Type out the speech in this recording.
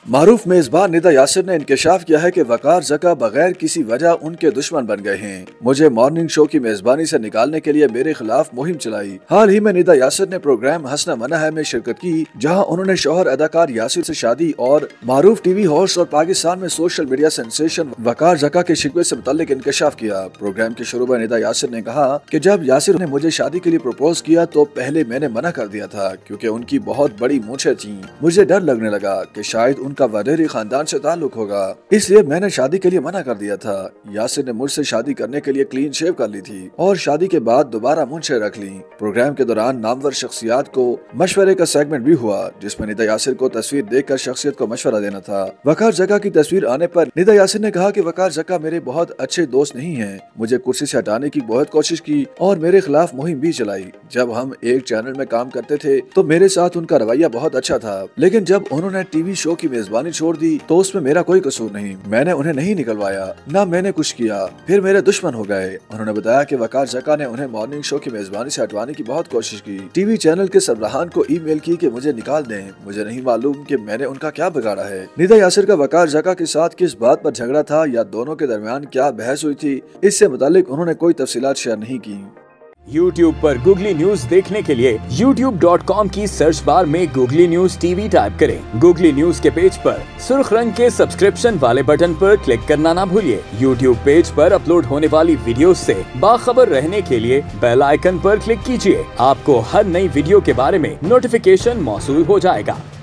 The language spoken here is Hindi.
मारूफ मेजबान निदा यासिर ने इंकशाफ किया है कि वकार जका बगैर किसी वजह उनके दुश्मन बन गए हैं। मुझे मॉर्निंग शो की मेजबानी से निकालने के लिए मेरे खिलाफ मुहिम चलाई। हाल ही में निदा यासिर ने प्रोग्राम हसना मना है में शिरकत की, जहां उन्होंने शौहर अदाकार यासिर से शादी और मारूफ टीवी होस्ट और पाकिस्तान में सोशल मीडिया सेंसेशन वकार जका के शिकवे से मुताल्लिक इंकशाफ किया। प्रोग्राम के शुरू में निदा यासिर ने कहा कि जब यासिर ने मुझे शादी के लिए प्रपोज किया तो पहले मैंने मना कर दिया था, क्योंकि उनकी बहुत बड़ी मूंछें थीं। मुझे डर लगने लगा कि शायद उनका वडेरी खानदान से ताल्लुक होगा, इसलिए मैंने शादी के लिए मना कर दिया था। यासिर ने मुझसे शादी करने के लिए क्लीन शेव कर ली थी और शादी के बाद दोबारा मूंछें रख ली। प्रोग्राम के दौरान नामवर शख्सियात को मशवरे का सेगमेंट भी हुआ, जिसमें निदा यासिर को तस्वीर देखकर शख्सियत को मशवरा देना था। वकार जका की तस्वीर आने पर निदा यासिर ने कहा कि वकार जका मेरे बहुत अच्छे दोस्त नहीं हैं। मुझे कुर्सी से हटाने की बहुत कोशिश की और मेरे खिलाफ मुहिम भी चलाई। जब हम एक चैनल में काम करते थे तो मेरे साथ उनका रवैया बहुत अच्छा था, लेकिन जब उन्होंने टीवी शो की मेजबानी छोड़ दी तो उसमें मेरा कोई कसूर नहीं। मैंने उन्हें नहीं निकलवाया, ना मैंने कुछ किया, फिर मेरे दुश्मन हो गए। उन्होंने बताया कि वकार जका ने उन्हें मॉर्निंग शो की मेजबानी से हटवाने की बहुत कोशिश की। टीवी चैनल के सरबराहान को ईमेल की कि मुझे निकाल दें। मुझे नहीं मालूम कि मैंने उनका क्या बिगाड़ा है। निदा यासिर का वकार जका के साथ किस बात पर झगड़ा था या दोनों के दरमियान क्या बहस हुई थी, इससे मुतालिक उन्होंने कोई तफसीलात शेयर नहीं की। YouTube पर गूगली न्यूज देखने के लिए youtube.com की सर्च बार में गूगली न्यूज टीवी टाइप करें। गूगली न्यूज के पेज पर सुर्ख रंग के सब्सक्रिप्शन वाले बटन पर क्लिक करना ना भूलिए। YouTube पेज पर अपलोड होने वाली वीडियो से बाखबर रहने के लिए बेल आइकन पर क्लिक कीजिए। आपको हर नई वीडियो के बारे में नोटिफिकेशन मौसूल हो जाएगा।